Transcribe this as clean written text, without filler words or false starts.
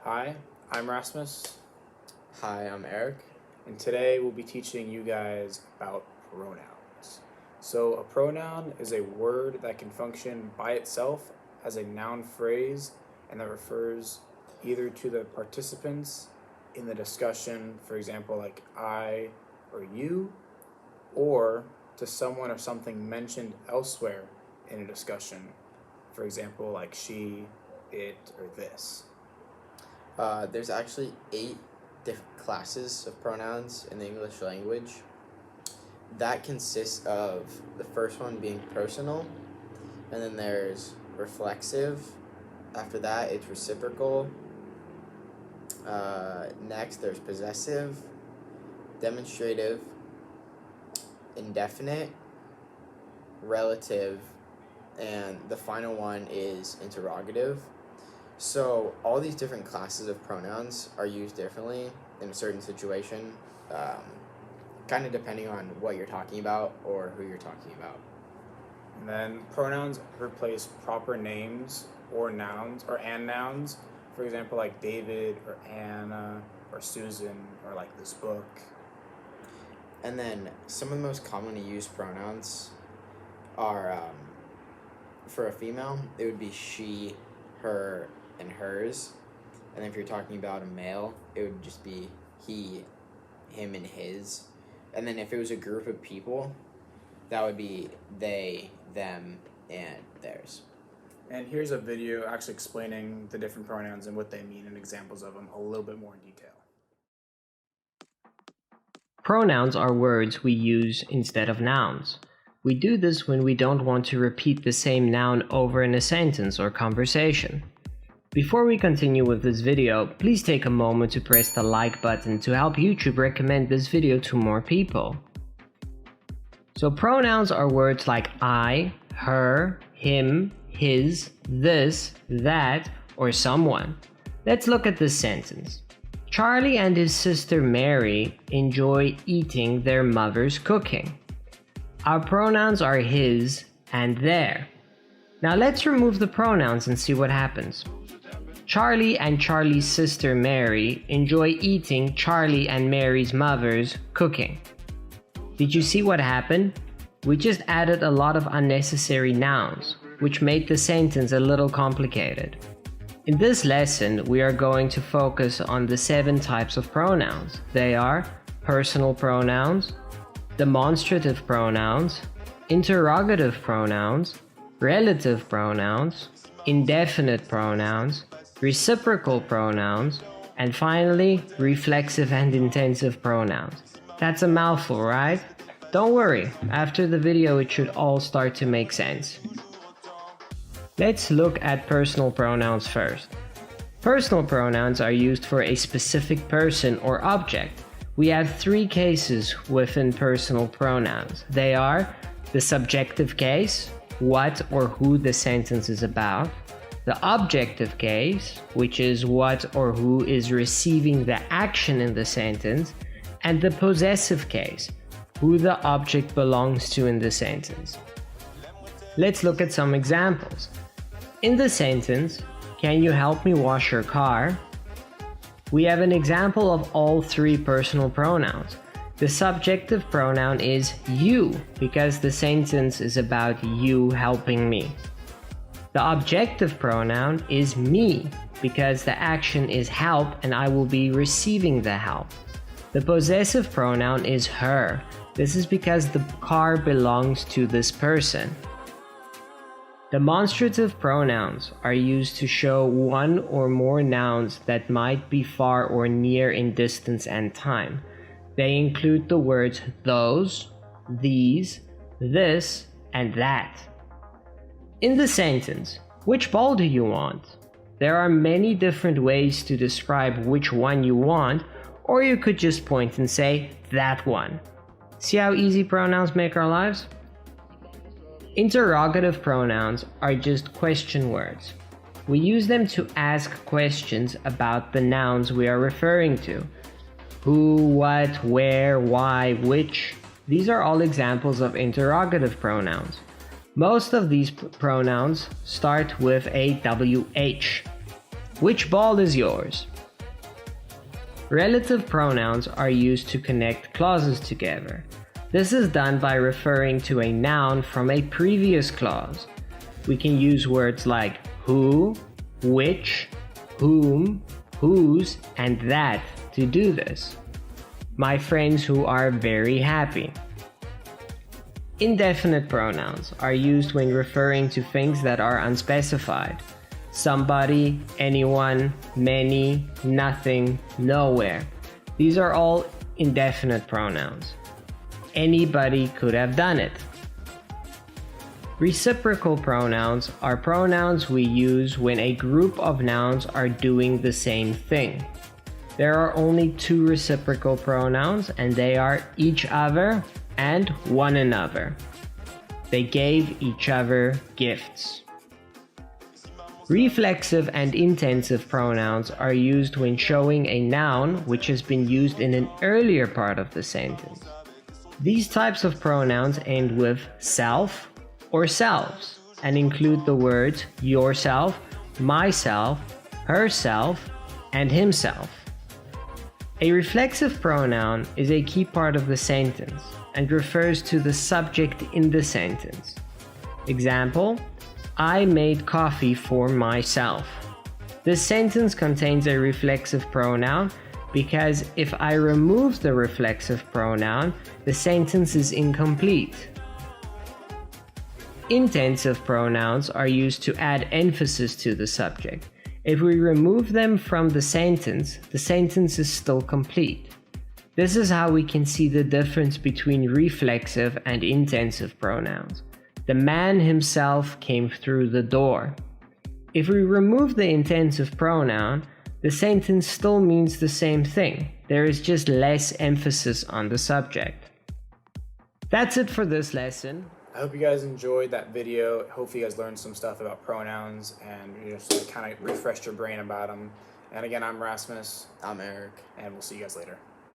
Hi, I'm Rasmus, Hi, I'm Eric. and today we'll be teaching you guys about pronouns. So, a pronoun is a word that can function by itself as a noun phrase and that refers either to the participants in the discussion, for example, like I or you, or to someone or something mentioned elsewhere in a discussion, for example, like she, it, or this. There's actually 8 different classes of pronouns in the English language. That consists of the first one being personal, and then there's reflexive. After that, it's reciprocal. Next, there's possessive, demonstrative, indefinite, relative, and the final one is interrogative. So all these different classes of pronouns are used differently in a certain situation, kind of depending on what you're talking about or who you're talking about. And then pronouns replace proper names or nouns and nouns. For example, like David or Anna or Susan or like this book. And then some of the most commonly used pronouns are, for a female, it would be she, her, and hers. And then if you're talking about a male, it would just be he, him, and his. And then if it was a group of people, that would be they, them, and theirs. And here's a video actually explaining the different pronouns and what they mean and examples of them a little bit more in detail. Pronouns are words we use instead of nouns. We do this when we don't want to repeat the same noun over in a sentence or conversation. Before we continue with this video, please take a moment to press the like button to help YouTube recommend this video to more people. So pronouns are words like I, her, him, his, this, that, or someone. Let's look at this sentence. Charlie and his sister Mary enjoy eating their mother's cooking. Our pronouns are his and their. Now let's remove the pronouns and see what happens. Charlie and Charlie's sister Mary enjoy eating Charlie and Mary's mother's cooking. Did you see what happened? We just added a lot of unnecessary nouns, which made the sentence a little complicated. In this lesson, we are going to focus on the 7 types of pronouns. They are personal pronouns, demonstrative pronouns, interrogative pronouns, relative pronouns, indefinite pronouns, reciprocal pronouns, and finally, reflexive and intensive pronouns. That's a mouthful, right? Don't worry, after the video it should all start to make sense. Let's look at personal pronouns first. Personal pronouns are used for a specific person or object. We have 3 cases within personal pronouns. They are the subjective case, what or who the sentence is about, the objective case, which is what or who is receiving the action in the sentence, and the possessive case, who the object belongs to in the sentence. Let's look at some examples. In the sentence, "Can you help me wash your car?" we have an example of all 3 personal pronouns. The subjective pronoun is you, because the sentence is about you helping me. The objective pronoun is me, because the action is help and I will be receiving the help. The possessive pronoun is her. This is because the car belongs to this person. Demonstrative pronouns are used to show one or more nouns that might be far or near in distance and time. They include the words those, these, this, and that. In the sentence, "Which ball do you want?" there are many different ways to describe which one you want, or you could just point and say, "that one." See how easy pronouns make our lives? Interrogative pronouns are just question words. We use them to ask questions about the nouns we are referring to. Who, what, where, why, which. These are all examples of interrogative pronouns. Most of these pronouns start with a WH. Which ball is yours? Relative pronouns are used to connect clauses together. This is done by referring to a noun from a previous clause. We can use words like who, which, whom, whose, and that to do this. My friends who are very happy. Indefinite pronouns are used when referring to things that are unspecified. Somebody, anyone, many, nothing, nowhere. These are all indefinite pronouns. Anybody could have done it. Reciprocal pronouns are pronouns we use when a group of nouns are doing the same thing. There are only two reciprocal pronouns, and they are each other and one another. They gave each other gifts. Reflexive and intensive pronouns are used when showing a noun which has been used in an earlier part of the sentence. These types of pronouns end with self or selves and include the words yourself, myself, herself, and himself. A reflexive pronoun is a key part of the sentence and refers to the subject in the sentence. Example, I made coffee for myself. This sentence contains a reflexive pronoun because if I remove the reflexive pronoun, the sentence is incomplete. Intensive pronouns are used to add emphasis to the subject. If we remove them from the sentence is still complete. This is how we can see the difference between reflexive and intensive pronouns. The man himself came through the door. If we remove the intensive pronoun, the sentence still means the same thing. There is just less emphasis on the subject. That's it for this lesson. I hope you guys enjoyed that video. Hopefully you guys learned some stuff about pronouns and just kind of refreshed your brain about them. And again, I'm Rasmus. I'm Eric. And we'll see you guys later.